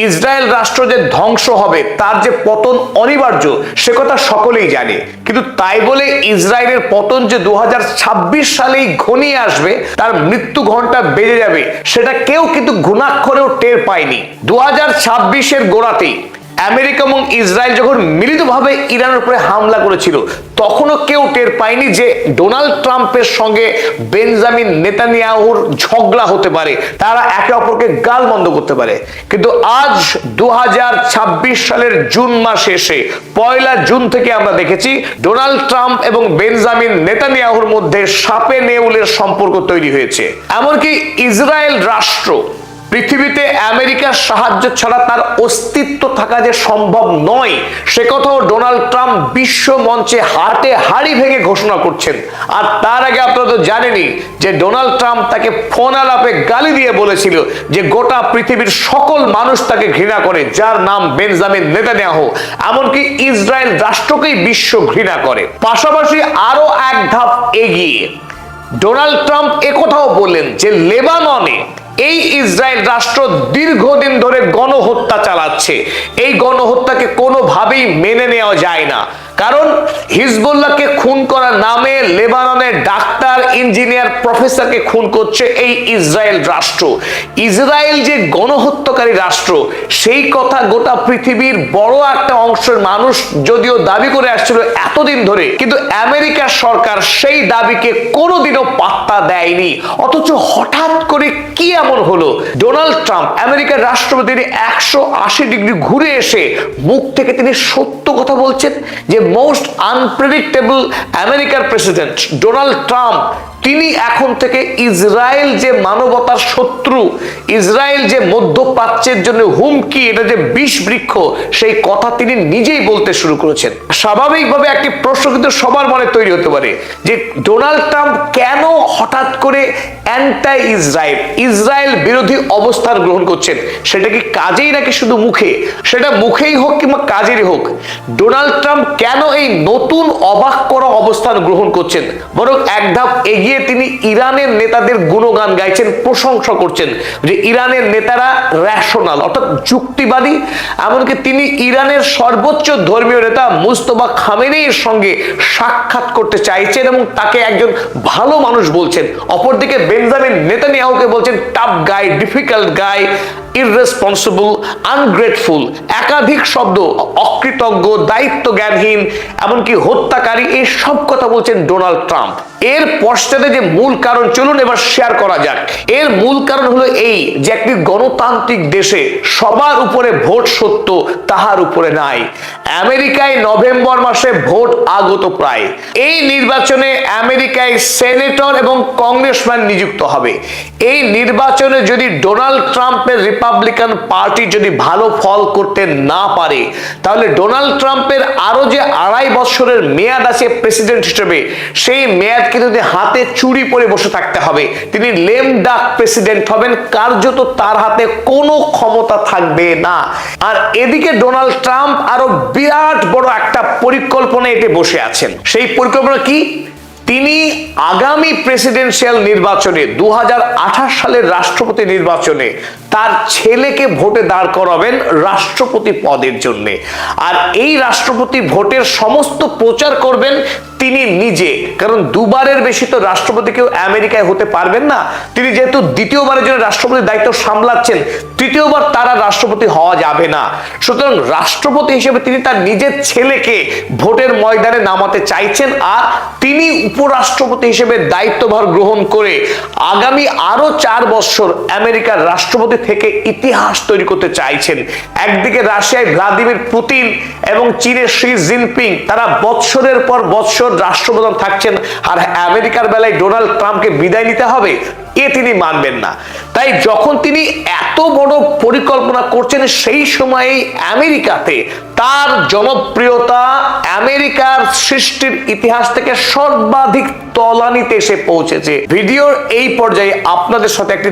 Israel রাষ্ট্র যে ধ্বংস হবে, তার যে পতন অনিবার্য, সে কথা সকলেই জানে। কিন্তু তাই বলে ইসরায়েলের পতন যে 2026 সালেই ঘনিয়ে আসবে, তার মৃত্যু ঘন্টা বেজে যাবে, সেটা কেউ কিন্তু ঘুণাক্ষরেও টের পায়নি। 2026-এর গোড়াতেই আমেরিকা এবং ইসরায়েল যখন মিলিতভাবে ইরানের উপরে হামলা করেছিল, তখনও কেউ টের পায়নি যে ডোনাল্ড ট্রাম্পের সঙ্গে বেঞ্জামিন নেতানিয়াহুর ঝগড়া হতে পারে, তারা একে অপরকে গাল বন্ধ করতে পারে। কিন্তু আজ 2026 সালের জুন মাসে এসে 1 জুন থেকে আমরা দেখেছি ডোনাল্ড ট্রাম্প এবং বেঞ্জামিন নেতানিয়াহুর মধ্যে সাপে নেউলের সম্পর্ক তৈরি হয়েছে। এমনকি ইসরায়েল রাষ্ট্র পৃথিবীতে আমেরিকার সাহায্য ছাড়া তার অস্তিত্ব থাকা যে সম্ভব নয়, সে কথাও ডোনাল্ড ট্রাম্প বিশ্ব মঞ্চে হাতে হাড়ি ভেঙে ঘোষণা করছেন। আর তার আগে আপনারা তো জানেনই যে ডোনাল্ড ট্রাম্প তাকে ফোন আলাপে গালি দিয়ে বলেছিল যে গোটা পৃথিবীর সকল মানুষ তাকে ঘৃণা করে, যার নাম বেঞ্জামিন নেতানিয়াহু। এমনকি ইসরায়েল রাষ্ট্রকেই বিশ্ব ঘৃণা করে। পাশাপাশি আরো এক ধাপ এগিয়ে ডোনাল্ড ট্রাম্প একথাও বললেন যে লেবাননে এই ইসরায়েল রাষ্ট্র দীর্ঘদিন ধরে গণহত্যা চালাচ্ছে, এই গণহত্যাকে কোনোভাবেই মেনে নেওয়া যায় না। কারণ হিজবুল্লাহকে খুন করার নামে লেবাননের ডাক্তার, ইঞ্জিনিয়ার, প্রফেসরকে খুন করছে এই ইসরায়েল রাষ্ট্র। ইসরায়েল যে গণহত্যাকারী রাষ্ট্র, সেই কথা গোটা পৃথিবীর বড় একটা অংশের মানুষ যদিও দাবি করে আসছিল এতদিন ধরে, কিন্তু আমেরিকার সরকার সেই দাবিকে কোনোদিনও পাত্তা দেয়নি। অথচ হঠাৎ করে কি এমন হলো, ডোনাল্ড ট্রাম্প আমেরিকার রাষ্ট্রপতি 180 ডিগ্রি ঘুরে এসে মুখ থেকে তিনি সত্য কথা বলছেন যে মোস্ট আনপ্রেডিক্টেবল আমেরিকার প্রেসিডেন্ট ডোনাল্ড ট্রাম্প, তিনি এখন থেকে ইসরায়েল যে মানবতার শত্রু, ইসরায়েল যে মধ্যপ্রাচ্যের জন্য হুমকি, এটা যে বিষ বৃক্ষ, সেই কথা তিনি নিজেই বলতে শুরু করেছেন। স্বাভাবিকভাবে একটি প্রশ্ন কিন্তু সবার মনে তৈরি হতে পারে যে ডোনাল্ড ট্রাম্প কেন হঠাৎ করে অ্যান্টি ইসরায়েল, ইসরায়েল বিরোধী অবস্থান গ্রহণ করছেন? সেটা কি কাজেই নাকি শুধু মুখে? সেটা মুখেই হোক কিংবা কাজেরই হোক, ডোনাল্ড ট্রাম্প কেন এই নতুন অবাক করা অবস্থান গ্রহণ করছেন? বরং এক ধাপ এগিয়ে তিনি ইরানের নেতাদের গুণগান গাইছেন, প্রশংসা করছেন যে ইরানের নেতারা রেশনাল অর্থাৎ যুক্তিবাদী। এমনকি তিনি ইরানের সর্বোচ্চ ধর্মীয় নেতা মুস্তফা খামেনেইর সঙ্গে সাক্ষাৎ করতে চাইছেন এবং তাকে একজন ভালো মানুষ বলছেন। অপরদিকে বেঞ্জামিন নেতানিয়াহুকে বলছেন টাফ গাই, ডিফিকাল্ট গাই, ইররেসপন্সিবল, আনগ্রেটফুল, একাধিক শব্দ, অকৃতজ্ঞ, দায়িত্ব জ্ঞানহীন, এমনকি হত্যাকারী, এই সব কথা বলছেন ডোনাল্ড ট্রাম্প। এর পশ্চাতে যে মূল কারণ, চলুন এবার শেয়ার করা যাক। এর মূল কারণ হলো এই যে একটি গণতান্ত্রিক দেশে সবার উপরে ভোট সত্য, তাহার উপরে নাই। আমেরিকায় নভেম্বর মাসে ভোট আগত প্রায়। এই নির্বাচনে আমেরিকায় সেনেটর এবং কংগ্রেসম্যান নিযুক্ত হবে। এই নির্বাচনে যদি ডোনাল্ড ট্রাম্পের রিপাবলিকান পার্টি যদি ভালো ফল করতে না পারে, তাহলে ডোনাল্ড ট্রাম্পের আরো যে 2.5 বছরের মেয়াদ আছে প্রেসিডেন্ট হিসেবে, সেই মেয়াদ কিন্তু হাতে চুরি পরে বসে থাকতে হবে। তিনি লেম ডাক প্রেসিডেন্ট হবেন, কার্যত তার হাতে কোনো ক্ষমতা থাকবে না। আর এদিকে ডোনাল্ড ট্রাম্প আরো বিরাট বড় একটা পরিকল্পনা এতে বসে আছেন। সেই পরিকল্পনা কি? তিনি আগামী প্রেসিডেন্সিয়াল নির্বাচনে 2028 সালের রাষ্ট্রপতি নির্বাচনে তার ছেলেকে ভোটে দাঁড় করাবেন রাষ্ট্রপতি পদের জন্য। আর এই রাষ্ট্রপতি ভোটের সমস্ত প্রচার করবেন তিনি নিজে, কারণ দুবারের বেশি তো রাষ্ট্রপতি কেউ আমেরিকায় হতে পারবেন না। তিনি যেহেতু দ্বিতীয়বারের জন্য রাষ্ট্রপতির দায়িত্ব সামলাচ্ছেন, তৃতীয়বার তারা রাষ্ট্রপতি হওয়া যাবে না। সুতরাং রাষ্ট্রপতি হিসেবে তিনি তার নিজের ছেলেকে ভোটের ময়দানে নামাতে চাইছেন। আর তিনি উপরাষ্ট্রপতি হিসেবে দায়িত্বভার গ্রহণ করে আগামী আরো 4 বছর আমেরিকার রাষ্ট্রপতি থেকে ইতিহাস তৈরি করতে চাইছেন। একদিকে রাশিয়ায় ভ্লাদিমির পুতিন এবং চীনের শি জিনপিং, তারা বৎসরের পর বৎসর রাষ্ট্রপ্রধান থাকছেন, আর আমেরিকার বেলায় ডোনাল্ড ট্রাম্পকে বিদায় নিতে হবে, এ তিনি মানবেন না। তাই যখন তিনি এত বড় পরিকল্পনা করছেন, সেই সময়েই আমেরিকাতে তার জনপ্রিয়তা আমেরিকার সৃষ্টির ইতিহাস থেকে সর্বাধিক তলানিতে এসে পৌঁছেছে। ভিডিওর এই পর্যায়ে আপনাদের সাথে একটি